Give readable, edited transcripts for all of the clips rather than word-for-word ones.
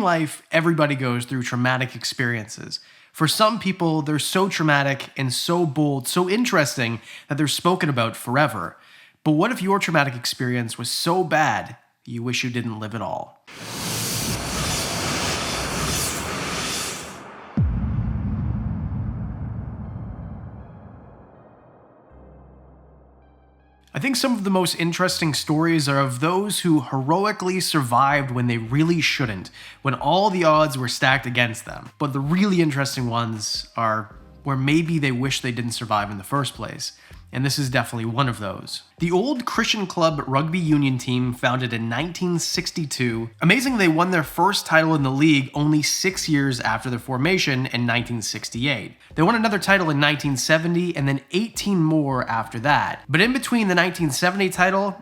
In life, everybody goes through traumatic experiences. For some people, they're so traumatic and so bold, so interesting that they're spoken about forever. But what if your traumatic experience was so bad, you wish you didn't live at all? I think some of the most interesting stories are of those who heroically survived when they really shouldn't, when all the odds were stacked against them. But the really interesting ones are where maybe they wish they didn't survive in the first place. And this is definitely one of those. The Old Christian Club rugby union team, founded in 1962, amazingly they won their first title in the league only 6 years after their formation in 1968. They won another title in 1970 and then 18 more after that. But in between the 1970 title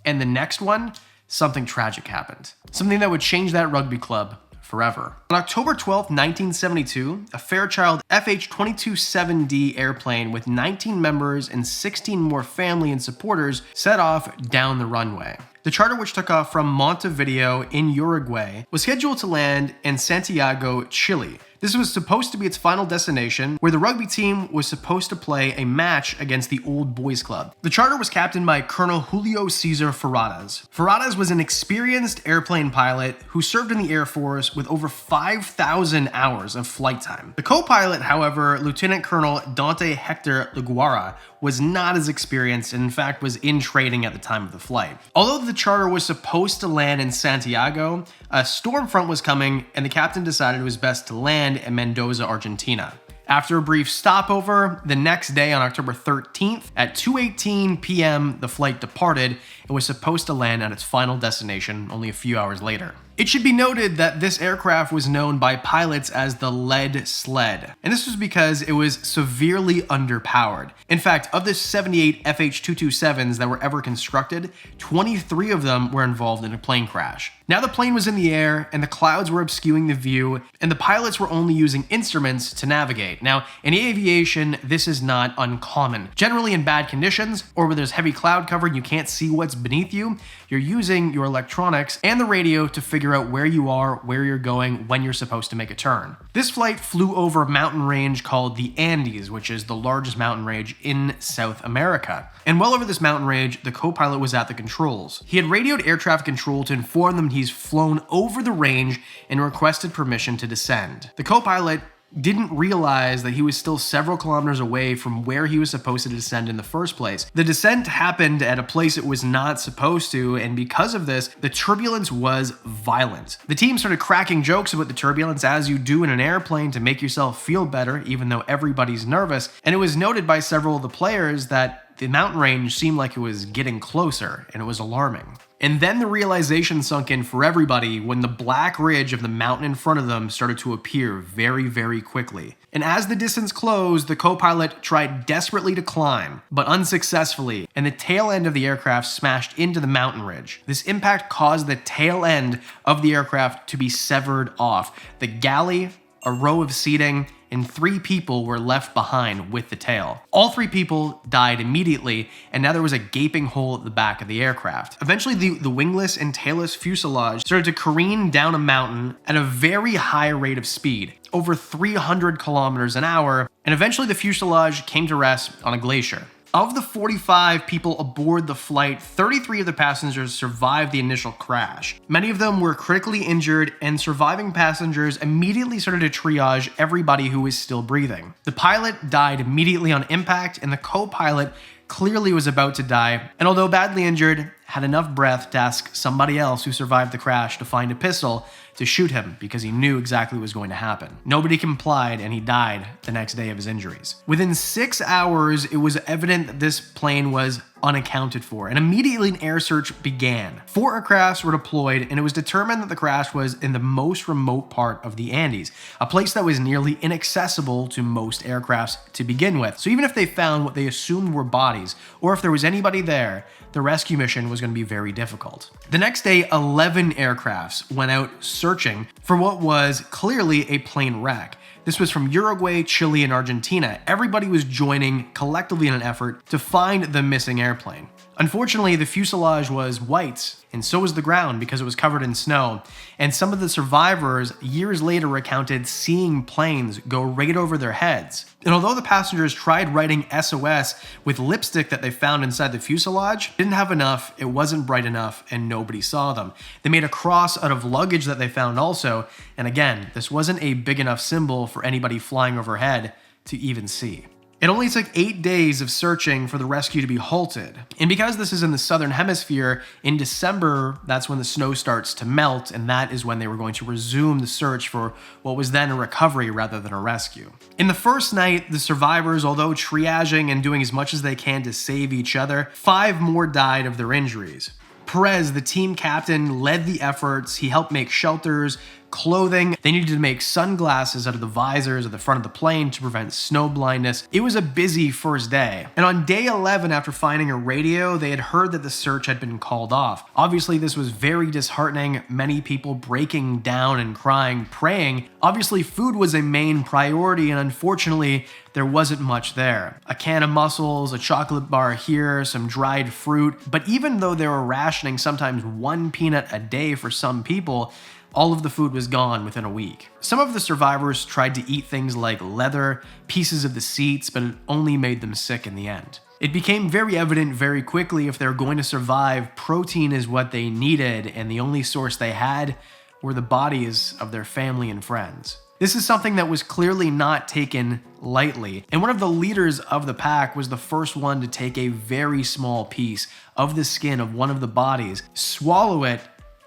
and the next one, something tragic happened. Something that would change that rugby club forever. On October 12, 1972, a Fairchild FH-227D airplane with 19 members and 16 more family and supporters set off down the runway. The charter, which took off from Montevideo in Uruguay, was scheduled to land in Santiago, Chile. This was supposed to be its final destination, where the rugby team was supposed to play a match against the Old Boys Club. The charter was captained by Colonel Julio Cesar Ferradas. Ferradas was an experienced airplane pilot who served in the Air Force with over 5,000 hours of flight time. The co-pilot, however, Lieutenant Colonel Dante Hector Laguara, was not as experienced and in fact was in training at the time of the flight. Although the charter was supposed to land in Santiago, a storm front was coming and the captain decided it was best to land in Mendoza, Argentina. After a brief stopover, the next day on October 13th at 2:18 p.m. the flight departed and was supposed to land at its final destination only a few hours later. It should be noted that this aircraft was known by pilots as the lead sled, and this was because it was severely underpowered. In fact, of the 78 FH-227s that were ever constructed, 23 of them were involved in a plane crash. Now the plane was in the air, and the clouds were obscuring the view, and the pilots were only using instruments to navigate. Now, in aviation, this is not uncommon. Generally in bad conditions, or where there's heavy cloud cover and you can't see what's beneath you, you're using your electronics and the radio to figure out where you are, where you're going, when you're supposed to make a turn. This flight flew over a mountain range called the Andes, which is the largest mountain range in South America. And well over this mountain range, the co-pilot was at the controls. He had radioed air traffic control to inform them he's flown over the range and requested permission to descend. The co-pilot didn't realize that he was still several kilometers away from where he was supposed to descend in the first place. The descent happened at a place it was not supposed to, and because of this, the turbulence was violent. The team started cracking jokes about the turbulence, as you do in an airplane to make yourself feel better, even though everybody's nervous, and it was noted by several of the players that the mountain range seemed like it was getting closer, and it was alarming. And then the realization sunk in for everybody when the black ridge of the mountain in front of them started to appear very, very quickly. And as the distance closed, the co-pilot tried desperately to climb, but unsuccessfully, and the tail end of the aircraft smashed into the mountain ridge. This impact caused the tail end of the aircraft to be severed off. The galley, a row of seating, and 3 people were left behind with the tail. All 3 people died immediately, and now there was a gaping hole at the back of the aircraft. Eventually, the wingless and tailless fuselage started to careen down a mountain at a very high rate of speed, over 300 kilometers an hour, and eventually the fuselage came to rest on a glacier. Of the 45 people aboard the flight, 33 of the passengers survived the initial crash. Many of them were critically injured, and surviving passengers immediately started to triage everybody who was still breathing. The pilot died immediately on impact, and the co-pilot clearly was about to die, and although badly injured, had enough breath to ask somebody else who survived the crash to find a pistol to shoot him because he knew exactly what was going to happen. Nobody complied, and he died the next day of his injuries. Within 6 hours, it was evident that this plane was unaccounted for, and immediately an air search began. 4 aircrafts were deployed, and it was determined that the crash was in the most remote part of the Andes, a place that was nearly inaccessible to most aircrafts to begin with. So even if they found what they assumed were bodies, or if there was anybody there, the rescue mission was going to be very difficult. The next day, 11 aircrafts went out searching for what was clearly a plane wreck. This was from Uruguay, Chile, and Argentina. Everybody was joining collectively in an effort to find the missing airplane. Unfortunately, the fuselage was white, and so was the ground because it was covered in snow. And some of the survivors years later recounted seeing planes go right over their heads. And although the passengers tried writing SOS with lipstick that they found inside the fuselage, didn't have enough, it wasn't bright enough, and nobody saw them. They made a cross out of luggage that they found also, and again, this wasn't a big enough symbol for anybody flying overhead to even see. It only took 8 days of searching for the rescue to be halted. And because this is in the southern hemisphere, in December, that's when the snow starts to melt, and that is when they were going to resume the search for what was then a recovery rather than a rescue. In the first night, the survivors, although triaging and doing as much as they can to save each other, 5 more died of their injuries. Perez, the team captain, led the efforts. He helped make shelters, clothing. They needed to make sunglasses out of the visors at the front of the plane to prevent snow blindness. It was a busy first day. And on day 11, after finding a radio, they had heard that the search had been called off. Obviously, this was very disheartening. Many people breaking down and crying, praying. Obviously, food was a main priority, and unfortunately, there wasn't much there. A can of mussels, a chocolate bar here, some dried fruit. But even though they were rationing sometimes 1 peanut a day for some people, all of the food was gone within a week. Some of the survivors tried to eat things like leather, pieces of the seats, but it only made them sick in the end. It became very evident very quickly if they were going to survive, protein is what they needed, and the only source they had were the bodies of their family and friends. This is something that was clearly not taken lightly, and one of the leaders of the pack was the first one to take a very small piece of the skin of one of the bodies, swallow it,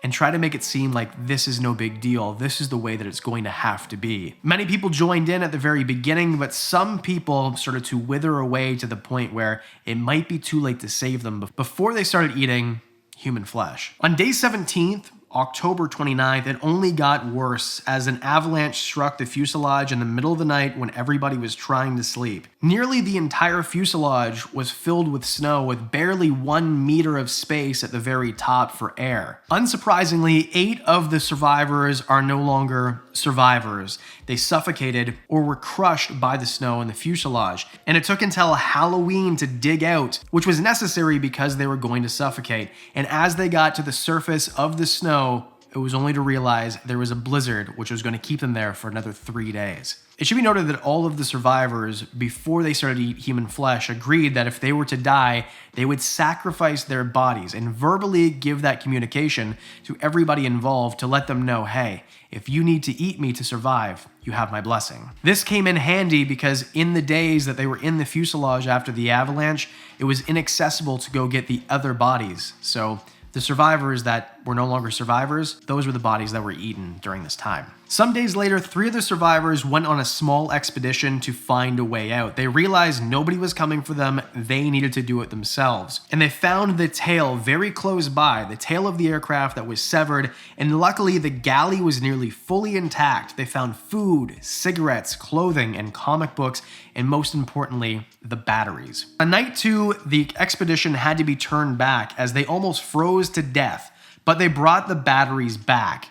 and try to make it seem like this is no big deal. This is the way that it's going to have to be. Many people joined in at the very beginning, but some people started to wither away to the point where it might be too late to save them before they started eating human flesh. On day 17th, October 29th, it only got worse as an avalanche struck the fuselage in the middle of the night when everybody was trying to sleep. Nearly the entire fuselage was filled with snow with barely 1 meter of space at the very top for air. Unsurprisingly, 8 of the survivors are no longer survivors. They suffocated or were crushed by the snow in the fuselage, and it took until Halloween to dig out, which was necessary because they were going to suffocate. And as they got to the surface of the snow, it was only to realize there was a blizzard which was going to keep them there for another 3 days. It should be noted that all of the survivors, before they started to eat human flesh, agreed that if they were to die, they would sacrifice their bodies and verbally give that communication to everybody involved to let them know, hey, if you need to eat me to survive, you have my blessing. This came in handy because in the days that they were in the fuselage after the avalanche, it was inaccessible to go get the other bodies. So the survivors that were no longer survivors, those were the bodies that were eaten during this time. Some days later, 3 of the survivors went on a small expedition to find a way out. They realized nobody was coming for them, they needed to do it themselves. And they found the tail very close by, the tail of the aircraft that was severed, and luckily the galley was nearly fully intact. They found food, cigarettes, clothing, and comic books, and most importantly, the batteries. On night 2, the expedition had to be turned back as they almost froze to death, but they brought the batteries back.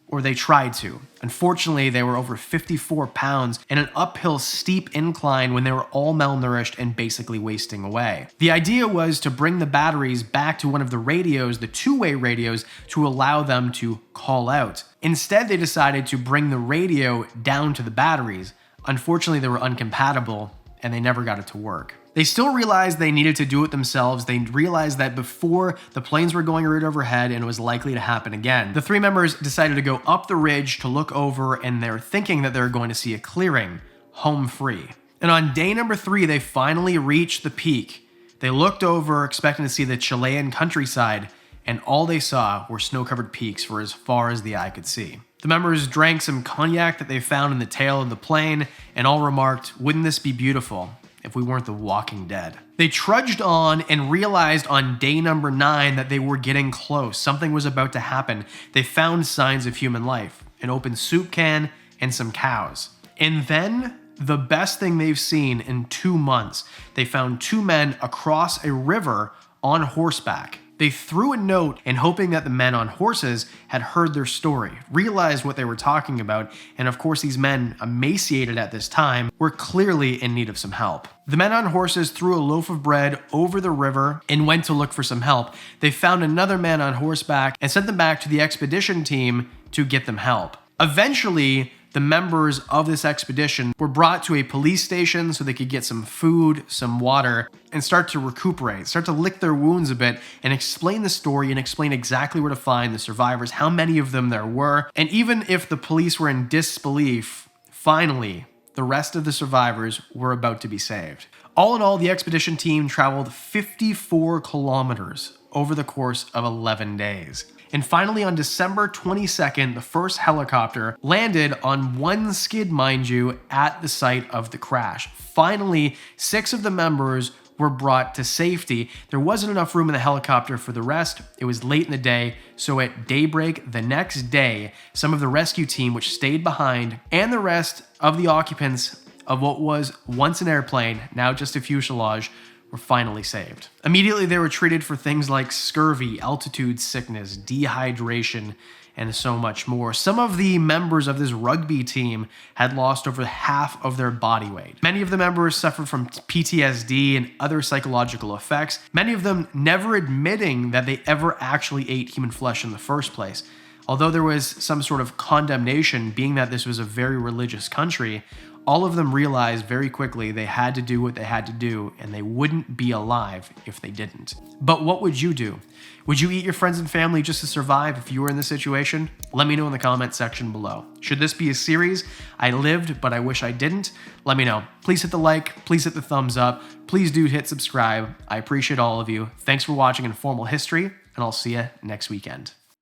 Or they tried to. Unfortunately, they were over 54 pounds and an uphill steep incline when they were all malnourished and basically wasting away. The idea was to bring the batteries back to one of the radios, the 2-way radios, to allow them to call out. Instead, they decided to bring the radio down to the batteries. Unfortunately, they were uncompatible and they never got it to work. They still realized they needed to do it themselves. They realized that before the planes were going right overhead and it was likely to happen again. The 3 members decided to go up the ridge to look over, and they're thinking that they're going to see a clearing, home free. And on day number 3, they finally reached the peak. They looked over expecting to see the Chilean countryside, and all they saw were snow-covered peaks for as far as the eye could see. The members drank some cognac that they found in the tail of the plane and all remarked, "Wouldn't this be beautiful if we weren't the Walking Dead?" They trudged on and realized on day number 9 that they were getting close. Something was about to happen. They found signs of human life, an open soup can and some cows. And then the best thing they've seen in 2 months, they found 2 men across a river on horseback. They threw a note in hoping that the men on horses had heard their story, realized what they were talking about, and of course these men, emaciated at this time, were clearly in need of some help. The men on horses threw a loaf of bread over the river and went to look for some help. They found another man on horseback and sent them back to the expedition team to get them help. Eventually, the members of this expedition were brought to a police station so they could get some food, some water, and start to recuperate, start to lick their wounds a bit, and explain the story and explain exactly where to find the survivors, how many of them there were. And even if the police were in disbelief, finally, the rest of the survivors were about to be saved. All in all, the expedition team traveled 54 kilometers over the course of 11 days. And finally, on December 22nd, the first helicopter landed on one skid, mind you, at the site of the crash. Finally, 6 of the members were brought to safety. There wasn't enough room in the helicopter for the rest. It was late in the day, so at daybreak the next day, some of the rescue team, which stayed behind, and the rest of the occupants of what was once an airplane, now just a fuselage, were finally saved. Immediately, they were treated for things like scurvy, altitude sickness, dehydration, and so much more. Some of the members of this rugby team had lost over half of their body weight. Many of the members suffered from PTSD and other psychological effects, many of them never admitting that they ever actually ate human flesh in the first place. Although there was some sort of condemnation, being that this was a very religious country, all of them realized very quickly they had to do what they had to do, and they wouldn't be alive if they didn't. But what would you do? Would you eat your friends and family just to survive if you were in this situation? Let me know in the comment section below. Should this be a series? I lived, but I wish I didn't. Let me know. Please hit the like, please hit the thumbs up, please do hit subscribe. I appreciate all of you. Thanks for watching Informal History, and I'll see you next weekend.